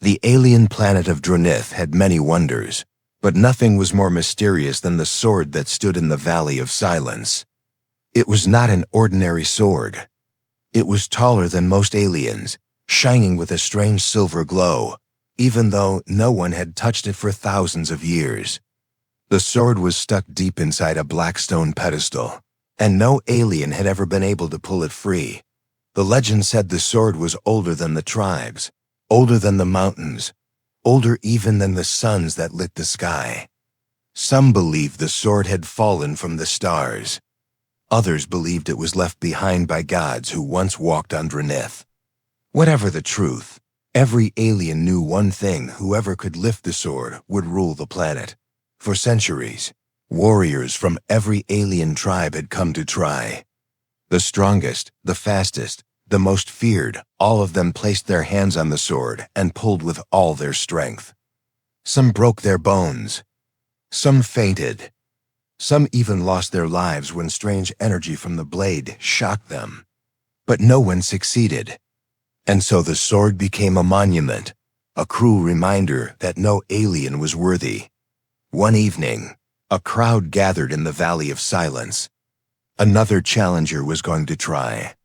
The alien planet of Dranith had many wonders, but nothing was more mysterious than the sword that stood in the Valley of Silence. It was not an ordinary sword. It was taller than most aliens, shining with a strange silver glow, even though no one had touched it for thousands of years. The sword was stuck deep inside a black stone pedestal, and no alien had ever been able to pull it free. The legend said the sword was older than the tribes, older than the mountains, older even than the suns that lit the sky. Some believed the sword had fallen from the stars. Others believed it was left behind by gods who once walked on Dranith. Whatever the truth, every alien knew one thing: whoever could lift the sword would rule the planet. For centuries, warriors from every alien tribe had come to try. The strongest, the fastest, the most feared, all of them placed their hands on the sword and pulled with all their strength. Some broke their bones. Some fainted. Some even lost their lives when strange energy from the blade shocked them. But no one succeeded. And so the sword became a monument, a cruel reminder that no alien was worthy. One evening, a crowd gathered in the Valley of Silence. Another challenger was going to try.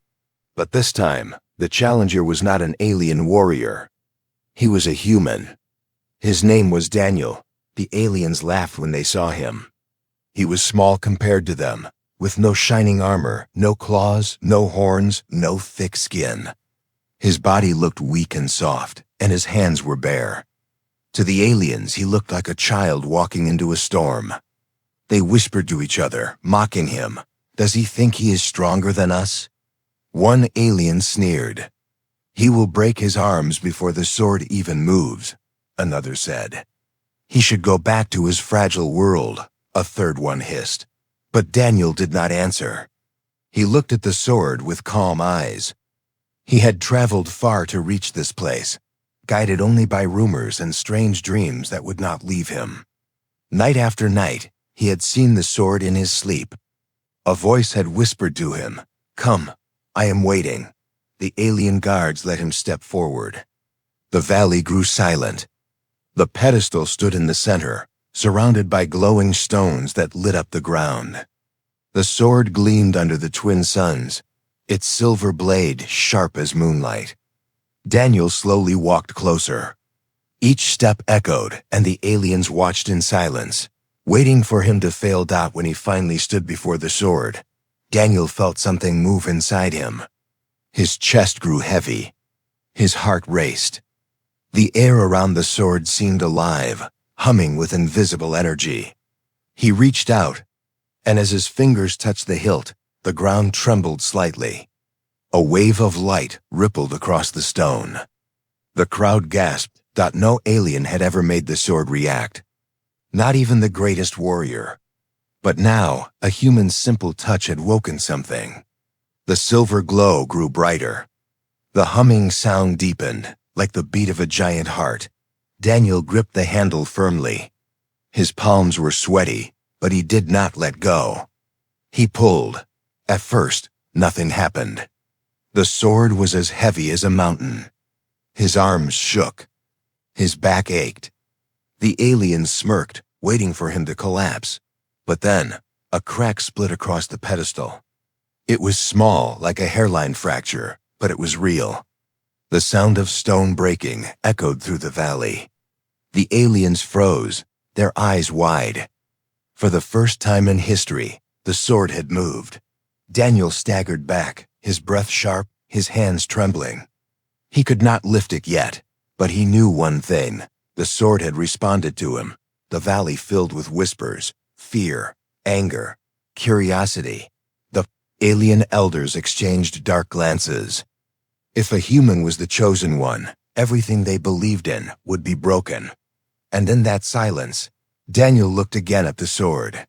But this time, the challenger was not an alien warrior. He was a human. His name was Daniel. The aliens laughed when they saw him. He was small compared to them, with no shining armor, no claws, no horns, no thick skin. His body looked weak and soft, and his hands were bare. To the aliens, he looked like a child walking into a storm. They whispered to each other, mocking him. Does he think he is stronger than us? One alien sneered. He will break his arms before the sword even moves, another said. He should go back to his fragile world, a third one hissed. But Daniel did not answer. He looked at the sword with calm eyes. He had traveled far to reach this place, guided only by rumors and strange dreams that would not leave him. Night after night, he had seen the sword in his sleep. A voice had whispered to him, "Come, I am waiting." The alien guards let him step forward. The valley grew silent. The pedestal stood in the center, surrounded by glowing stones that lit up the ground. The sword gleamed under the twin suns, its silver blade sharp as moonlight. Daniel slowly walked closer. Each step echoed, and the aliens watched in silence, waiting for him to fail. When he finally stood before the sword, Daniel felt something move inside him. His chest grew heavy. His heart raced. The air around the sword seemed alive, humming with invisible energy. He reached out, and as his fingers touched the hilt, the ground trembled slightly. A wave of light rippled across the stone. The crowd gasped. No alien had ever made the sword react. Not even the greatest warrior. But now, a human's simple touch had woken something. The silver glow grew brighter. The humming sound deepened, like the beat of a giant heart. Daniel gripped the handle firmly. His palms were sweaty, but he did not let go. He pulled. At first, nothing happened. The sword was as heavy as a mountain. His arms shook. His back ached. The aliens smirked, waiting for him to collapse. But then, a crack split across the pedestal. It was small, like a hairline fracture, but it was real. The sound of stone breaking echoed through the valley. The aliens froze, their eyes wide. For the first time in history, the sword had moved. Daniel staggered back, his breath sharp, his hands trembling. He could not lift it yet, but he knew one thing. The sword had responded to him. The valley filled with whispers, fear, anger, curiosity. The alien elders exchanged dark glances. If a human was the chosen one, everything they believed in would be broken. And in that silence, Daniel looked again at the sword.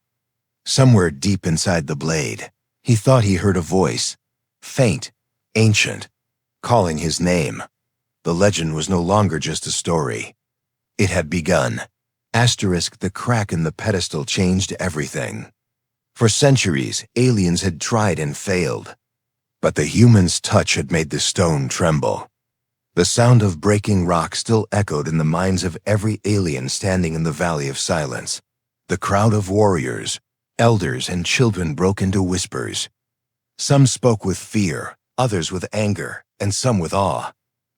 Somewhere deep inside the blade, he thought he heard a voice, faint, ancient, calling his name. The legend was no longer just a story. It had begun. The crack in the pedestal changed everything. For centuries, aliens had tried and failed. But the human's touch had made the stone tremble. The sound of breaking rock still echoed in the minds of every alien standing in the Valley of Silence. The crowd of warriors, elders, and children broke into whispers. Some spoke with fear, others with anger, and some with awe.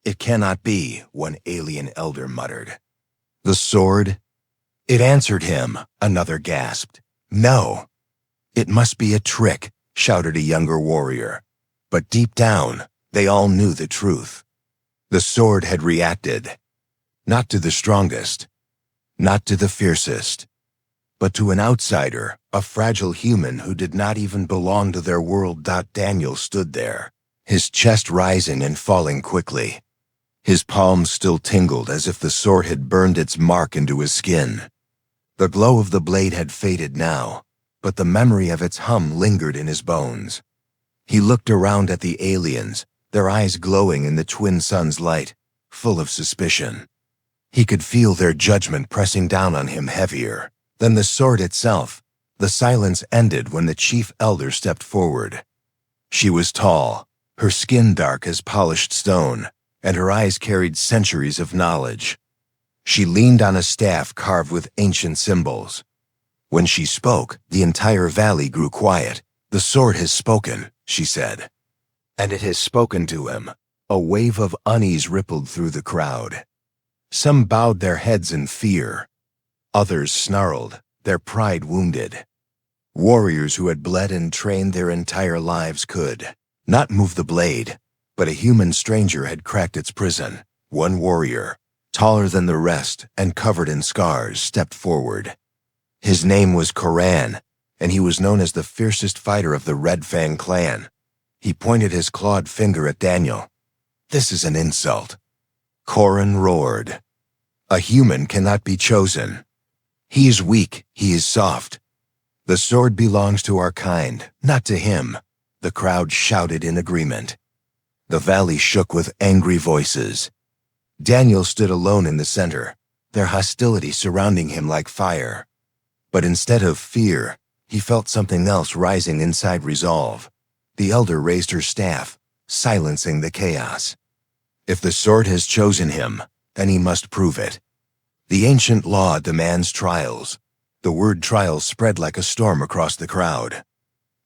"It cannot be," one alien elder muttered. "The sword?" "It answered him," another gasped. "No." "It must be a trick," shouted a younger warrior. But deep down, they all knew the truth. The sword had reacted. Not to the strongest, not to the fiercest, but to an outsider, a fragile human who did not even belong to their world. Daniel stood there, his chest rising and falling quickly. His palms still tingled as if the sword had burned its mark into his skin. The glow of the blade had faded now, but the memory of its hum lingered in his bones. He looked around at the aliens, their eyes glowing in the twin sun's light, full of suspicion. He could feel their judgment pressing down on him heavier than the sword itself. The silence ended when the chief elder stepped forward. She was tall, her skin dark as polished stone, and her eyes carried centuries of knowledge. She leaned on a staff carved with ancient symbols. When she spoke, the entire valley grew quiet. "The sword has spoken," she said. "And it has spoken to him." A wave of unease rippled through the crowd. Some bowed their heads in fear. Others snarled, their pride wounded. Warriors who had bled and trained their entire lives could not move the blade, but a human stranger had cracked its prison. One warrior, taller than the rest and covered in scars, stepped forward. His name was Koran, and he was known as the fiercest fighter of the Red Fang clan. He pointed his clawed finger at Daniel. "This is an insult." Koran roared. "A human cannot be chosen. He is weak, he is soft. The sword belongs to our kind, not to him." The crowd shouted in agreement. The valley shook with angry voices. Daniel stood alone in the center, their hostility surrounding him like fire. But instead of fear, he felt something else rising inside resolve. The elder raised her staff, silencing the chaos. If the sword has chosen him, then he must prove it. The ancient law demands trials. The word trials spread like a storm across the crowd.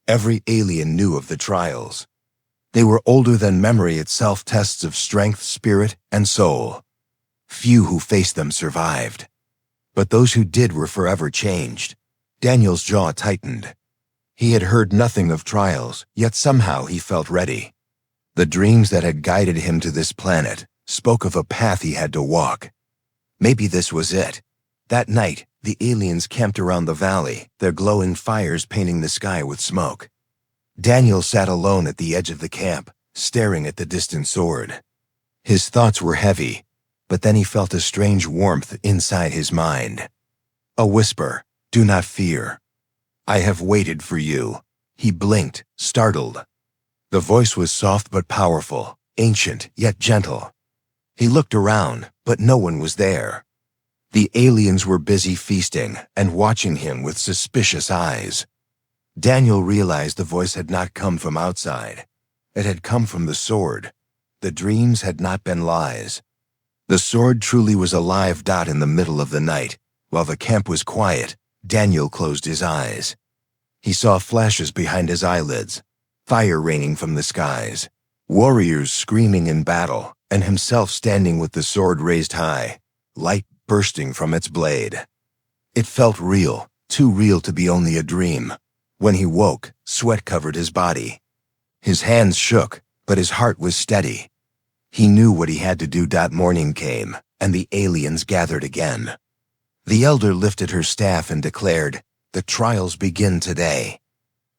Every alien knew of the trials. They were older than memory itself, tests of strength, spirit, and soul. Few who faced them survived. But those who did were forever changed. Daniel's jaw tightened. He had heard nothing of trials, yet somehow he felt ready. The dreams that had guided him to this planet spoke of a path he had to walk. Maybe this was it. That night, the aliens camped around the valley, their glowing fires painting the sky with smoke. Daniel sat alone at the edge of the camp, staring at the distant sword. His thoughts were heavy, but then he felt a strange warmth inside his mind. A whisper, "Do not fear. I have waited for you." He blinked, startled. The voice was soft but powerful, ancient yet gentle. He looked around, but no one was there. The aliens were busy feasting and watching him with suspicious eyes. Daniel realized the voice had not come from outside. It had come from the sword. The dreams had not been lies. The sword truly was alive. In the middle of the night, while the camp was quiet, Daniel closed his eyes. He saw flashes behind his eyelids, fire raining from the skies, warriors screaming in battle, and himself standing with the sword raised high, light bursting from its blade. It felt real, too real to be only a dream. When he woke, sweat covered his body. His hands shook, but his heart was steady. He knew what he had to do. Morning came, and the aliens gathered again. The elder lifted her staff and declared, "The trials begin today.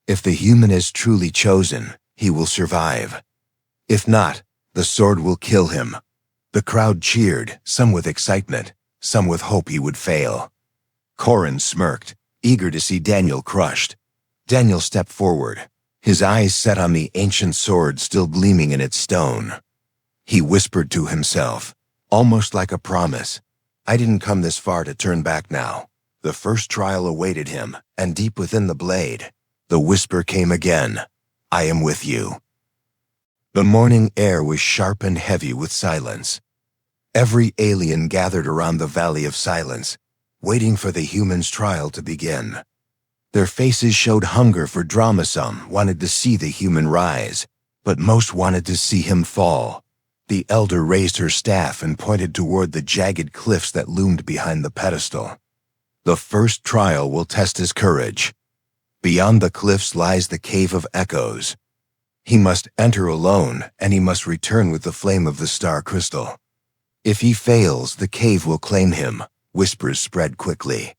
If the human is truly chosen, he will survive. If not, the sword will kill him." The crowd cheered, some with excitement, some with hope he would fail. Koran smirked, eager to see Daniel crushed. Daniel stepped forward, his eyes set on the ancient sword still gleaming in its stone. He whispered to himself, almost like a promise, "I didn't come this far to turn back now." The first trial awaited him, and deep within the blade, the whisper came again, "I am with you." The morning air was sharp and heavy with silence. Every alien gathered around the Valley of Silence, waiting for the humans' trial to begin. Their faces showed hunger for drama. Some wanted to see the human rise, but most wanted to see him fall. The elder raised her staff and pointed toward the jagged cliffs that loomed behind the pedestal. The first trial will test his courage. Beyond the cliffs lies the Cave of Echoes. He must enter alone, and he must return with the flame of the star crystal. If he fails, the cave will claim him. Whispers spread quickly.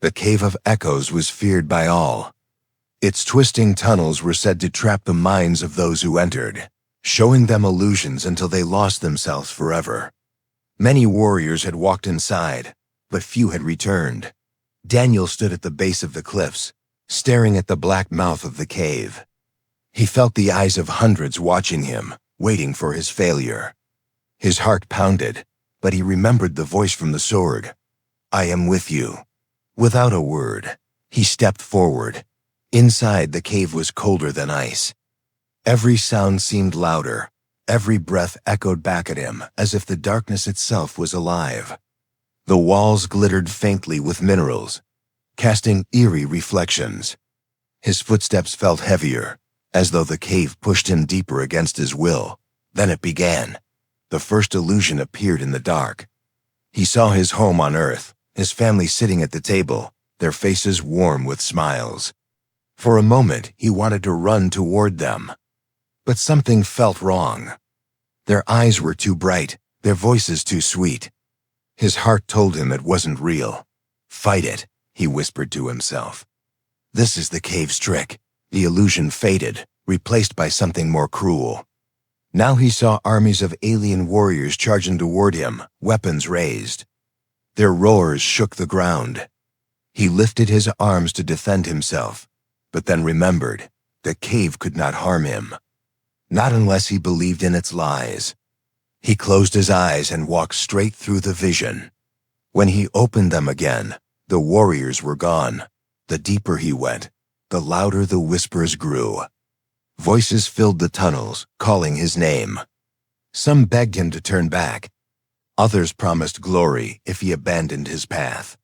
The Cave of Echoes was feared by all. Its twisting tunnels were said to trap the minds of those who entered, showing them illusions until they lost themselves forever. Many warriors had walked inside, but few had returned. Daniel stood at the base of the cliffs, staring at the black mouth of the cave. He felt the eyes of hundreds watching him, waiting for his failure. His heart pounded, but he remembered the voice from the sword. "I am with you." Without a word, he stepped forward. Inside, the cave was colder than ice. Every sound seemed louder. Every breath echoed back at him, as if the darkness itself was alive. The walls glittered faintly with minerals, casting eerie reflections. His footsteps felt heavier, as though the cave pushed him deeper against his will. Then it began. The first illusion appeared in the dark. He saw his home on Earth, his family sitting at the table, their faces warm with smiles. For a moment, he wanted to run toward them. But something felt wrong. Their eyes were too bright, their voices too sweet. His heart told him it wasn't real. "Fight it," he whispered to himself. This is the cave's trick. The illusion faded, replaced by something more cruel. Now he saw armies of alien warriors charging toward him, weapons raised. Their roars shook the ground. He lifted his arms to defend himself, but then remembered, the cave could not harm him. Not unless he believed in its lies. He closed his eyes and walked straight through the vision. When he opened them again, the warriors were gone. The deeper he went, the louder the whispers grew. Voices filled the tunnels, calling his name. Some begged him to turn back. Others promised glory if he abandoned his path.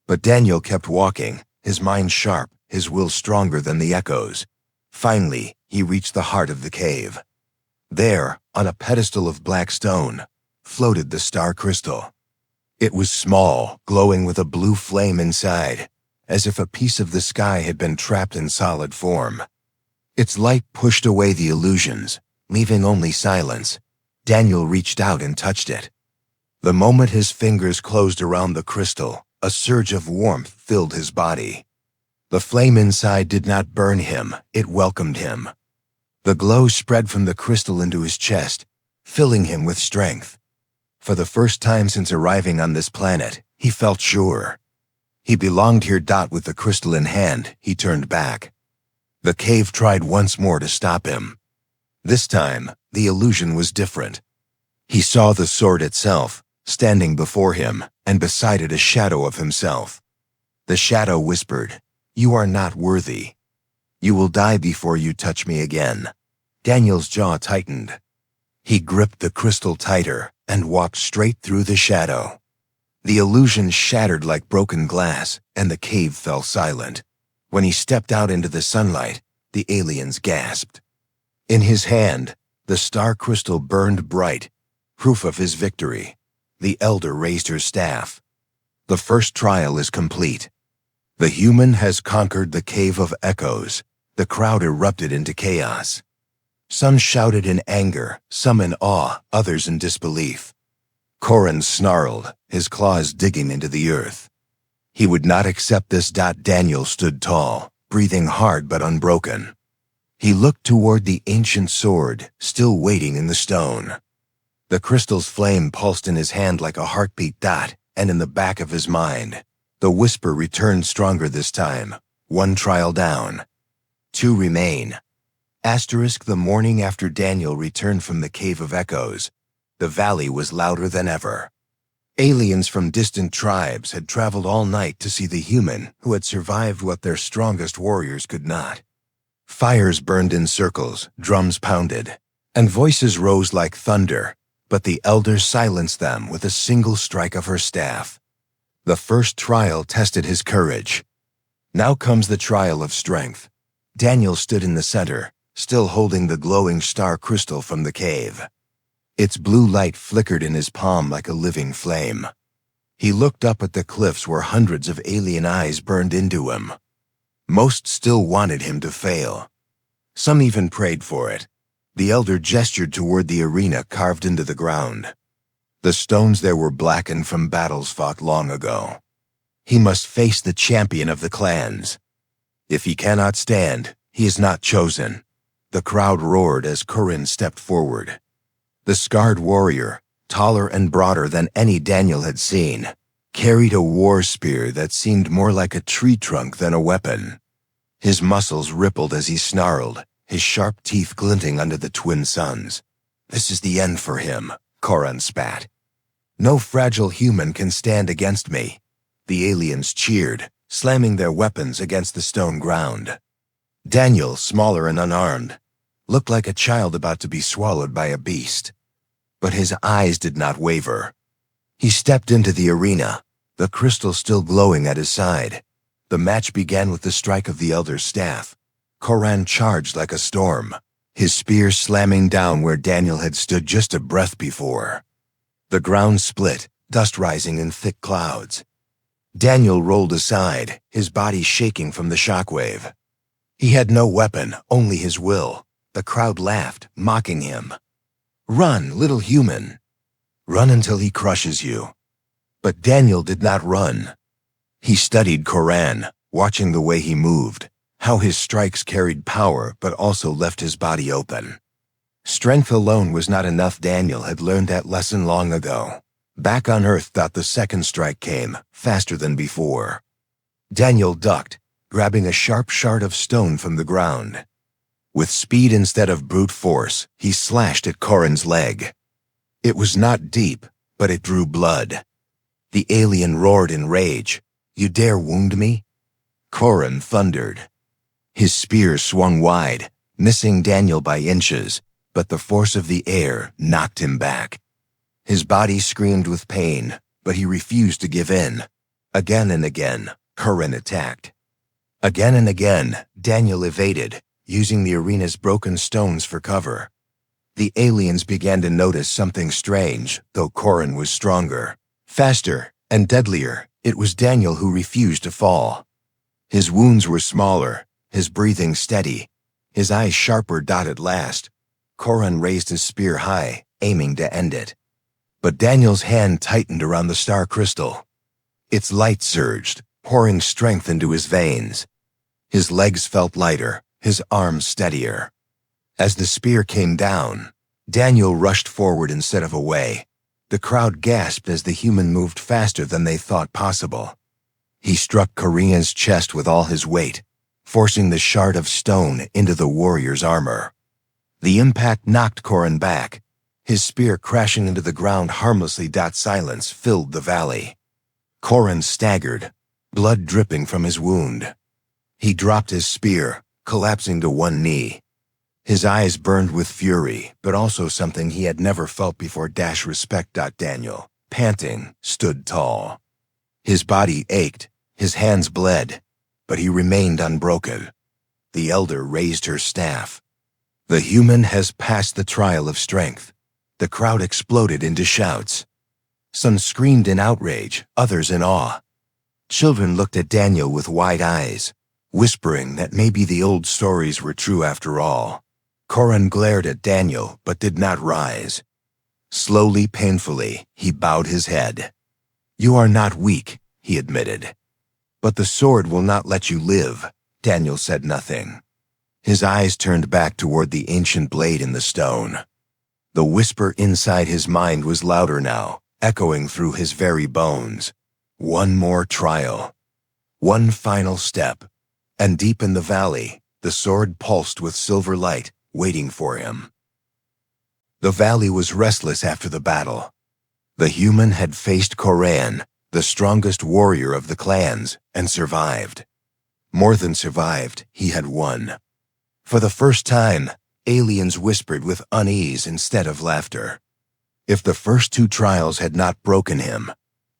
But Daniel kept walking, his mind sharp, his will stronger than the echoes. Finally, he reached the heart of the cave. There, on a pedestal of black stone, floated the star crystal. It was small, glowing with a blue flame inside, as if a piece of the sky had been trapped in solid form. Its light pushed away the illusions, leaving only silence. Daniel reached out and touched it. The moment his fingers closed around the crystal, a surge of warmth filled his body. The flame inside did not burn him, it welcomed him. The glow spread from the crystal into his chest, filling him with strength. For the first time since arriving on this planet, he felt sure. He belonged here. With the crystal in hand, he turned back. The cave tried once more to stop him. This time, the illusion was different. He saw the sword itself, standing before him, and beside it a shadow of himself. The shadow whispered, "You are not worthy. You will die before you touch me again." Daniel's jaw tightened. He gripped the crystal tighter and walked straight through the shadow. The illusion shattered like broken glass, and the cave fell silent. When he stepped out into the sunlight, the aliens gasped. In his hand, the star crystal burned bright, proof of his victory. The elder raised her staff. The first trial is complete. The human has conquered the Cave of Echoes. The crowd erupted into chaos. Some shouted in anger, some in awe, others in disbelief. Corin snarled, his claws digging into the earth. He would not accept this. Daniel stood tall, breathing hard but unbroken. He looked toward the ancient sword, still waiting in the stone. The crystal's flame pulsed in his hand like a heartbeat. And in the back of his mind, the whisper returned stronger this time. One trial down. 2 remain. The morning after Daniel returned from the Cave of Echoes, the valley was louder than ever. Aliens from distant tribes had traveled all night to see the human who had survived what their strongest warriors could not. Fires burned in circles, drums pounded, and voices rose like thunder, but the elder silenced them with a single strike of her staff. The first trial tested his courage. Now comes the trial of strength. Daniel stood in the center, still holding the glowing star crystal from the cave. Its blue light flickered in his palm like a living flame. He looked up at the cliffs where hundreds of alien eyes burned into him. Most still wanted him to fail. Some even prayed for it. The elder gestured toward the arena carved into the ground. The stones there were blackened from battles fought long ago. He must face the champion of the clans. If he cannot stand, he is not chosen. The crowd roared as Corin stepped forward. The scarred warrior, taller and broader than any Daniel had seen, carried a war spear that seemed more like a tree trunk than a weapon. His muscles rippled as he snarled, his sharp teeth glinting under the twin suns. This is the end for him, Corin spat. No fragile human can stand against me. The aliens cheered, slamming their weapons against the stone ground. Daniel, smaller and unarmed, looked like a child about to be swallowed by a beast. But his eyes did not waver. He stepped into the arena, the crystal still glowing at his side. The match began with the strike of the elder's staff. Corin charged like a storm, his spear slamming down where Daniel had stood just a breath before. The ground split, dust rising in thick clouds. Daniel rolled aside, his body shaking from the shockwave. He had no weapon, only his will. The crowd laughed, mocking him. Run, little human. Run until he crushes you. But Daniel did not run. He studied Corin, watching the way he moved, how his strikes carried power but also left his body open. Strength alone was not enough. Daniel had learned that lesson long ago. Back on Earth, the second strike came, faster than before. Daniel ducked, grabbing a sharp shard of stone from the ground. With speed instead of brute force, he slashed at Corin's leg. It was not deep, but it drew blood. The alien roared in rage. You dare wound me? Corin thundered. His spear swung wide, missing Daniel by inches, but the force of the air knocked him back. His body screamed with pain, but he refused to give in. Again and again, Corin attacked. Again and again, Daniel evaded, using the arena's broken stones for cover. The aliens began to notice something strange, though Corin was stronger. Faster and deadlier, it was Daniel who refused to fall. His wounds were smaller, his breathing steady, his eyes sharper. At last, Corin raised his spear high, aiming to end it. But Daniel's hand tightened around the star crystal. Its light surged, pouring strength into his veins. His legs felt lighter, his arms steadier. As the spear came down, Daniel rushed forward instead of away. The crowd gasped as the human moved faster than they thought possible. He struck Corin's chest with all his weight, forcing the shard of stone into the warrior's armor. The impact knocked Corin back, his spear crashing into the ground harmlessly. Silence filled the valley. Corin staggered, blood dripping from his wound. He dropped his spear, collapsing to one knee. His eyes burned with fury, but also something he had never felt before. Respect. Daniel, panting, stood tall. His body ached, his hands bled, but he remained unbroken. The elder raised her staff. The human has passed the trial of strength. The crowd exploded into shouts. Some screamed in outrage, others in awe. Children looked at Daniel with wide eyes, whispering that maybe the old stories were true after all. Corin glared at Daniel, but did not rise. Slowly, painfully, he bowed his head. You are not weak, he admitted. But the sword will not let you live. Daniel said nothing. His eyes turned back toward the ancient blade in the stone. The whisper inside his mind was louder now, echoing through his very bones. One more trial. One final step. And deep in the valley, the sword pulsed with silver light, waiting for him. The valley was restless after the battle. The human had faced Corin, the strongest warrior of the clans, and survived. More than survived, he had won. For the first time, aliens whispered with unease instead of laughter. If the first two trials had not broken him,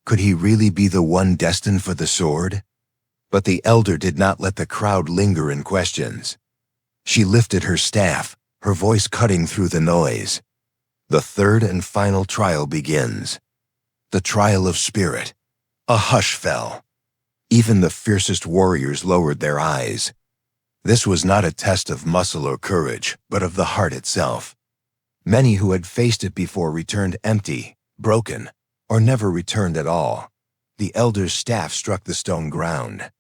could he really be the one destined for the sword? But the elder did not let the crowd linger in questions. She lifted her staff, her voice cutting through the noise. The third and final trial begins. The trial of spirit. A hush fell. Even the fiercest warriors lowered their eyes. This was not a test of muscle or courage, but of the heart itself. Many who had faced it before returned empty, broken, or never returned at all. The elder's staff struck the stone ground.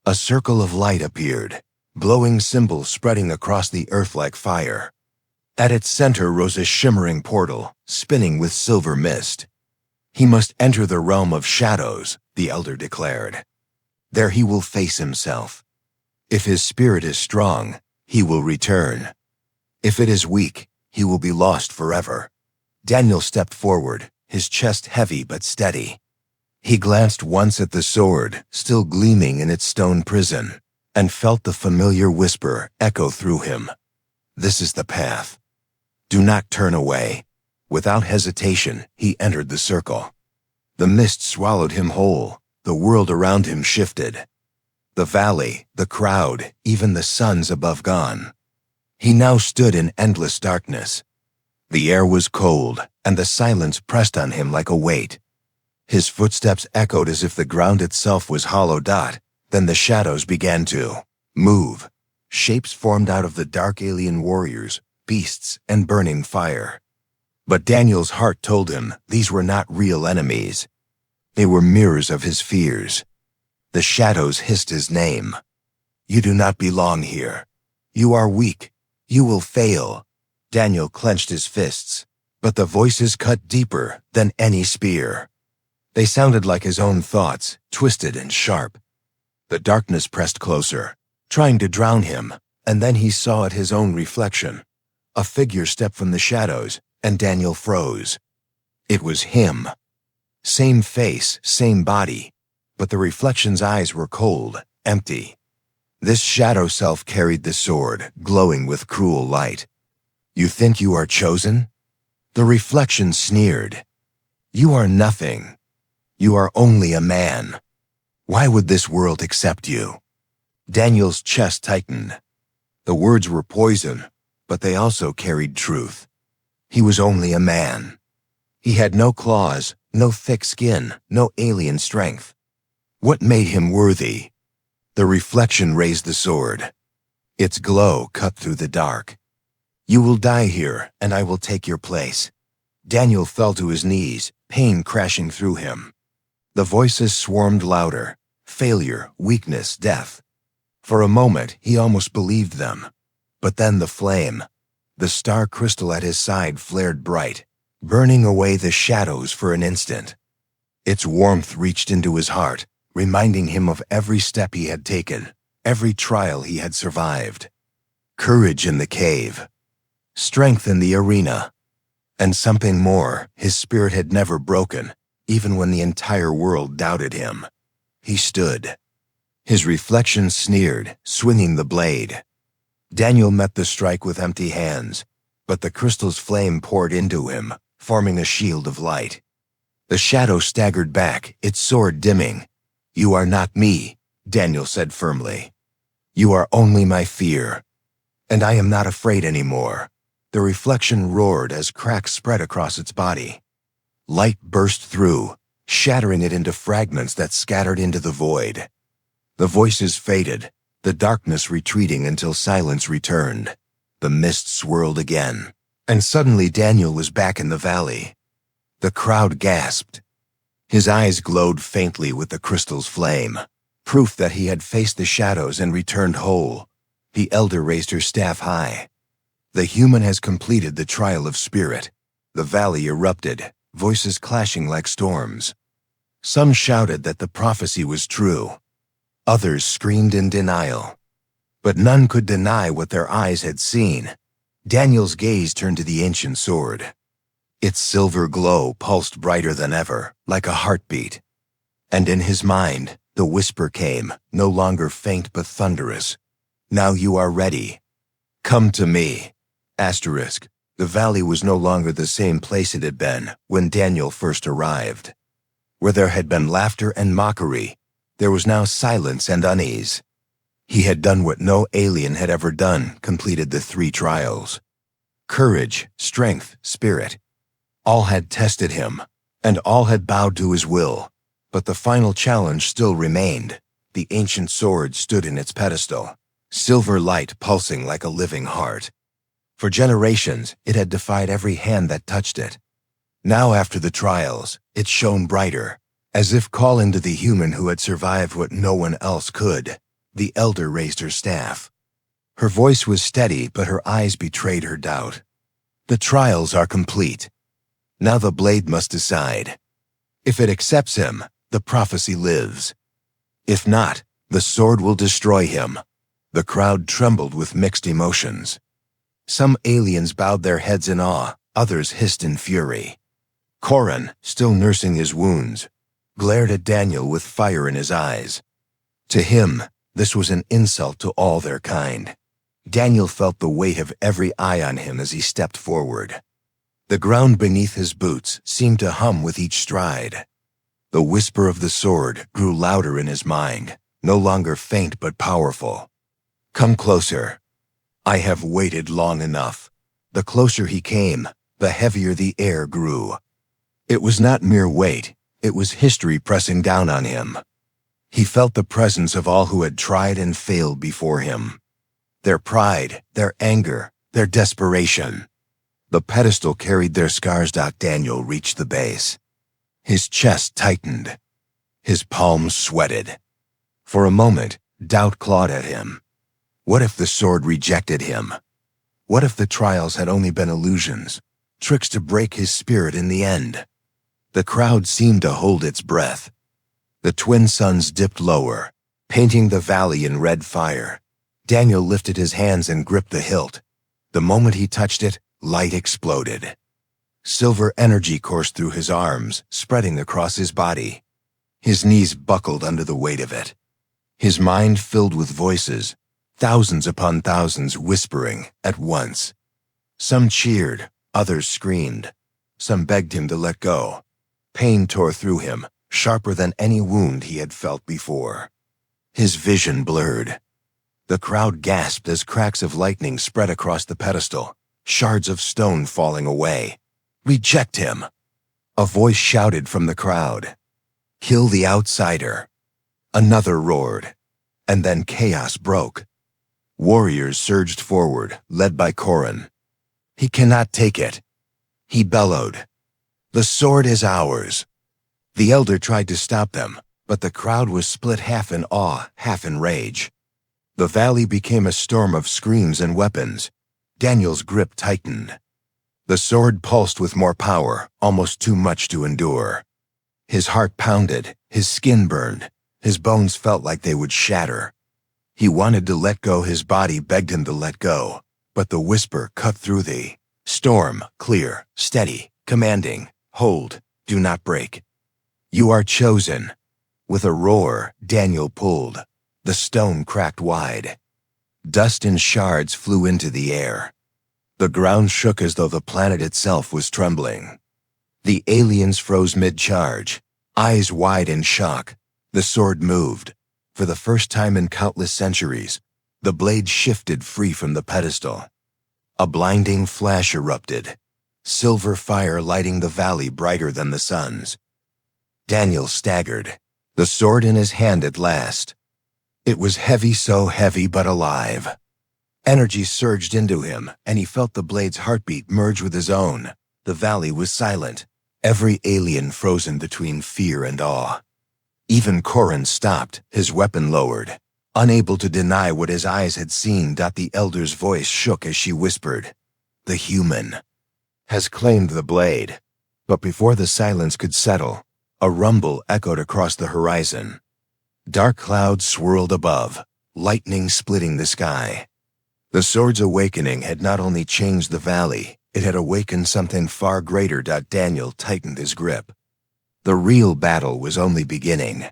A circle of light appeared, glowing symbols spreading across the earth like fire. At its center rose a shimmering portal, spinning with silver mist. He must enter the realm of shadows, the elder declared. There he will face himself. If his spirit is strong, he will return. If it is weak, he will be lost forever. Daniel stepped forward, his chest heavy but steady. He glanced once at the sword, still gleaming in its stone prison, and felt the familiar whisper echo through him. This is the path. Do not turn away. Without hesitation, he entered the circle. The mist swallowed him whole. The world around him shifted. The valley, the crowd, even the suns above gone. He now stood in endless darkness. The air was cold, and the silence pressed on him like a weight. His footsteps echoed as if the ground itself was hollow. Then the shadows began to move. Shapes formed out of the dark alien warriors, beasts, and burning fire. But Daniel's heart told him these were not real enemies. They were mirrors of his fears. The shadows hissed his name. You do not belong here. You are weak. You will fail. Daniel clenched his fists, but the voices cut deeper than any spear. They sounded like his own thoughts, twisted and sharp. The darkness pressed closer, trying to drown him, and then he saw it his own reflection. A figure stepped from the shadows, and Daniel froze. It was him. Same face, same body, but the reflection's eyes were cold, empty. This shadow self carried the sword, glowing with cruel light. You think you are chosen? The reflection sneered. You are nothing. You are only a man. Why would this world accept you? Daniel's chest tightened. The words were poison, but they also carried truth. He was only a man. He had no claws, no thick skin, no alien strength. What made him worthy? The reflection raised the sword. Its glow cut through the dark. You will die here, and I will take your place. Daniel fell to his knees, pain crashing through him. The voices swarmed louder. Failure, weakness, death. For a moment, he almost believed them. But then the flame, the star crystal at his side flared bright, burning away the shadows for an instant. Its warmth reached into his heart, reminding him of every step he had taken, every trial he had survived. Courage in the cave, strength in the arena, and something more his spirit had never broken, even when the entire world doubted him. He stood. His reflection sneered, swinging the blade. Daniel met the strike with empty hands, but the crystal's flame poured into him, forming a shield of light. The shadow staggered back, its sword dimming. You are not me, Daniel said firmly. You are only my fear. And I am not afraid anymore. The reflection roared as cracks spread across its body. Light burst through, shattering it into fragments that scattered into the void. The voices faded, the darkness retreating until silence returned. The mist swirled again, and suddenly Daniel was back in the valley. The crowd gasped. His eyes glowed faintly with the crystal's flame, proof that he had faced the shadows and returned whole. The elder raised her staff high. The human has completed the trial of spirit. The valley erupted, voices clashing like storms. Some shouted that the prophecy was true. Others screamed in denial. But none could deny what their eyes had seen. Daniel's gaze turned to the ancient sword. Its silver glow pulsed brighter than ever, like a heartbeat. And in his mind, the whisper came, no longer faint but thunderous. Now you are ready. Come to me. Asterisk. The valley was no longer the same place it had been when Daniel first arrived. Where there had been laughter and mockery, there was now silence and unease. He had done what no alien had ever done, completed the 3 trials. Courage, strength, spirit. All had tested him, and all had bowed to his will. But the final challenge still remained. The ancient sword stood in its pedestal, silver light pulsing like a living heart. For generations, it had defied every hand that touched it. Now, after the trials, it shone brighter, as if calling to the human who had survived what no one else could. The elder raised her staff. Her voice was steady, but her eyes betrayed her doubt. The trials are complete. Now the blade must decide. If it accepts him, the prophecy lives. If not, the sword will destroy him. The crowd trembled with mixed emotions. Some aliens bowed their heads in awe, others hissed in fury. Corin, still nursing his wounds, glared at Daniel with fire in his eyes. To him, this was an insult to all their kind. Daniel felt the weight of every eye on him as he stepped forward. The ground beneath his boots seemed to hum with each stride. The whisper of the sword grew louder in his mind, no longer faint but powerful. Come closer. I have waited long enough. The closer he came, the heavier the air grew. It was not mere weight, it was history pressing down on him. He felt the presence of all who had tried and failed before him. Their pride, their anger, their desperation. The pedestal carried their scars. Daniel reached the base. His chest tightened. His palms sweated. For a moment, doubt clawed at him. What if the sword rejected him? What if the trials had only been illusions, tricks to break his spirit in the end? The crowd seemed to hold its breath. The twin suns dipped lower, painting the valley in red fire. Daniel lifted his hands and gripped the hilt. The moment he touched it, light exploded. Silver energy coursed through his arms, spreading across his body. His knees buckled under the weight of it. His mind filled with voices, thousands upon thousands whispering at once. Some cheered, others screamed. Some begged him to let go. Pain tore through him, sharper than any wound he had felt before. His vision blurred. The crowd gasped as cracks of lightning spread across the pedestal, shards of stone falling away. Reject him! A voice shouted from the crowd. Kill the outsider! Another roared, and then chaos broke. Warriors surged forward, led by Corin. He cannot take it. He bellowed. The sword is ours. The elder tried to stop them, but the crowd was split half in awe, half in rage. The valley became a storm of screams and weapons. Daniel's grip tightened. The sword pulsed with more power, almost too much to endure. His heart pounded, his skin burned, his bones felt like they would shatter. He wanted to let go, his body begged him to let go, but the whisper cut through the storm, clear, steady, commanding. Hold, do not break. You are chosen. With a roar, Daniel pulled. The stone cracked wide. Dust and shards flew into the air. The ground shook as though the planet itself was trembling. The aliens froze mid-charge, eyes wide in shock. The sword moved. For the first time in countless centuries, the blade shifted free from the pedestal. A blinding flash erupted, silver fire lighting the valley brighter than the suns. Daniel staggered, the sword in his hand at last. It was heavy, so heavy but alive. Energy surged into him, and he felt the blade's heartbeat merge with his own. The valley was silent, every alien frozen between fear and awe. Even Corin stopped, his weapon lowered, unable to deny what his eyes had seen. The elder's voice shook as she whispered, "The human has claimed the blade." But before the silence could settle, a rumble echoed across the horizon. Dark clouds swirled above, lightning splitting the sky. The sword's awakening had not only changed the valley, it had awakened something far greater. Daniel tightened his grip. The real battle was only beginning.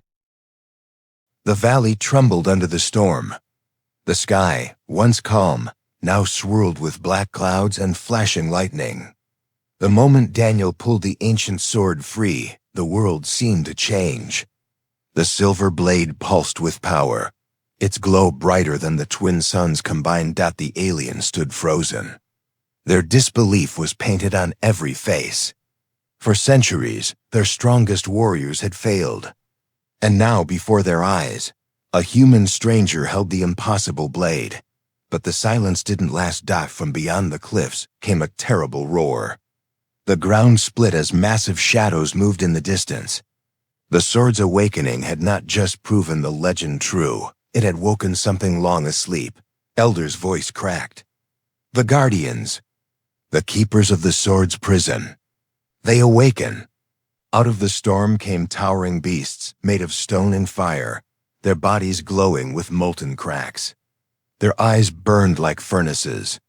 The valley trembled under the storm. The sky, once calm, now swirled with black clouds and flashing lightning. The moment Daniel pulled the ancient sword free, the world seemed to change. The silver blade pulsed with power, its glow brighter than the twin suns combined. The alien stood frozen. Their disbelief was painted on every face. For centuries, their strongest warriors had failed. And now, before their eyes, a human stranger held the impossible blade. But the silence didn't last. From beyond the cliffs came a terrible roar. The ground split as massive shadows moved in the distance. The sword's awakening had not just proven the legend true, it had woken something long asleep. Elder's voice cracked. The guardians, the keepers of the sword's prison. They awaken. Out of the storm came towering beasts made of stone and fire, their bodies glowing with molten cracks. Their eyes burned like furnaces.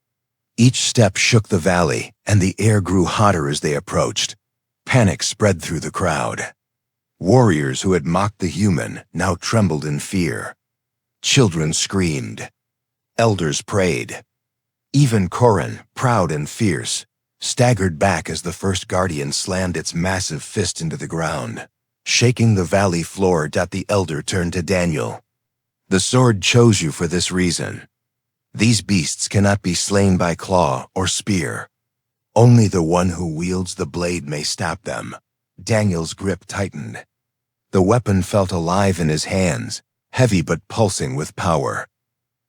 Each step shook the valley, and the air grew hotter as they approached. Panic spread through the crowd. Warriors who had mocked the human now trembled in fear. Children screamed. Elders prayed. Even Corin, proud and fierce, staggered back as the first guardian slammed its massive fist into the ground, shaking the valley floor. The elder turned to Daniel. The sword chose you for this reason. These beasts cannot be slain by claw or spear. Only the one who wields the blade may stop them. Daniel's grip tightened. The weapon felt alive in his hands, heavy but pulsing with power.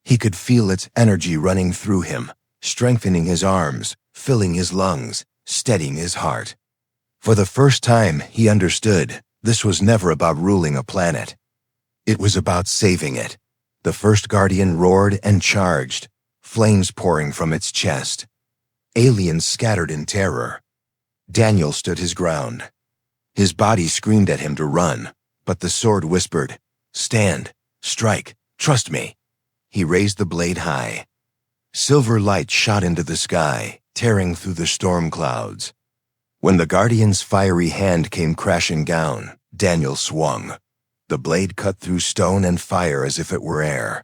He could feel its energy running through him, strengthening his arms, filling his lungs, steadying his heart. For the first time, he understood this was never about ruling a planet. It was about saving it. The first guardian roared and charged, flames pouring from its chest. Aliens scattered in terror. Daniel stood his ground. His body screamed at him to run, but the sword whispered, "Stand, strike, trust me." He raised the blade high. Silver light shot into the sky, tearing through the storm clouds. When the guardian's fiery hand came crashing down, Daniel swung. The blade cut through stone and fire as if it were air.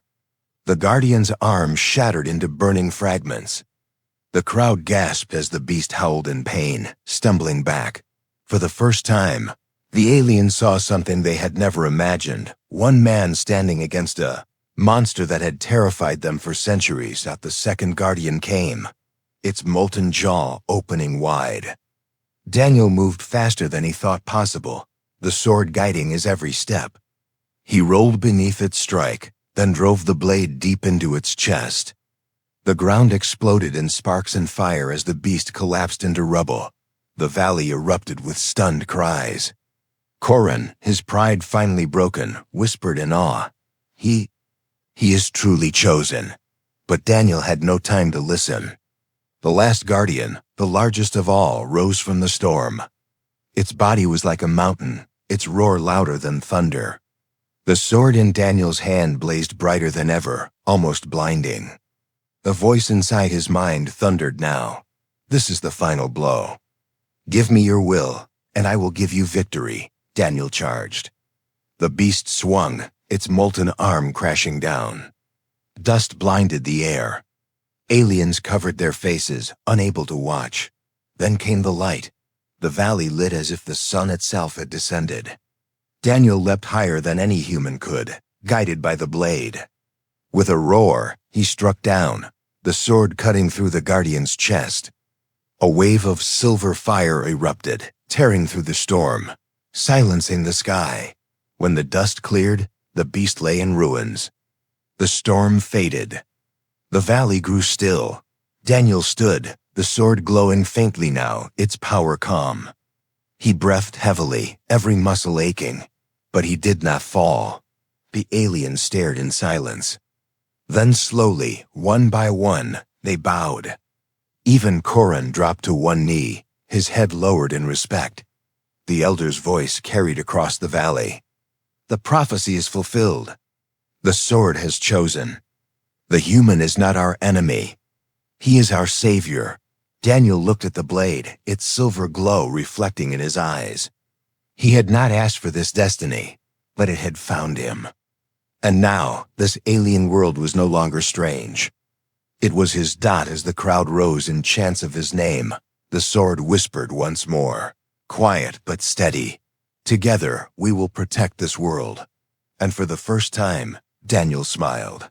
The guardian's arm shattered into burning fragments. The crowd gasped as the beast howled in pain, stumbling back. For the first time, the aliens saw something they had never imagined, one man standing against a monster that had terrified them for centuries. The second guardian came, its molten jaw opening wide. Daniel moved faster than he thought possible, the sword guiding his every step. He rolled beneath its strike, then drove the blade deep into its chest. The ground exploded in sparks and fire as the beast collapsed into rubble. The valley erupted with stunned cries. Corin, his pride finally broken, whispered in awe, He is truly chosen." But Daniel had no time to listen. The last guardian, the largest of all, rose from the storm. Its body was like a mountain, its roar louder than thunder. The sword in Daniel's hand blazed brighter than ever, almost blinding. The voice inside his mind thundered now. "This is the final blow. Give me your will, and I will give you victory," Daniel charged. The beast swung, its molten arm crashing down. Dust blinded the air. Aliens covered their faces, unable to watch. Then came the light. The valley lit as if the sun itself had descended. Daniel leapt higher than any human could, guided by the blade. With a roar, he struck down, the sword cutting through the guardian's chest. A wave of silver fire erupted, tearing through the storm, silencing the sky. When the dust cleared, the beast lay in ruins. The storm faded. The valley grew still. Daniel stood, the sword glowing faintly now, its power calm. He breathed heavily, every muscle aching, but he did not fall. The aliens stared in silence. Then slowly, one by one, they bowed. Even Corin dropped to one knee, his head lowered in respect. The elder's voice carried across the valley. "The prophecy is fulfilled. The sword has chosen. The human is not our enemy. He is our savior." Daniel looked at the blade, its silver glow reflecting in his eyes. He had not asked for this destiny, but it had found him. And now, this alien world was no longer strange. It was his dot as the crowd rose in chants of his name. The sword whispered once more, quiet but steady. Together, we will protect this world. And for the first time, Daniel smiled.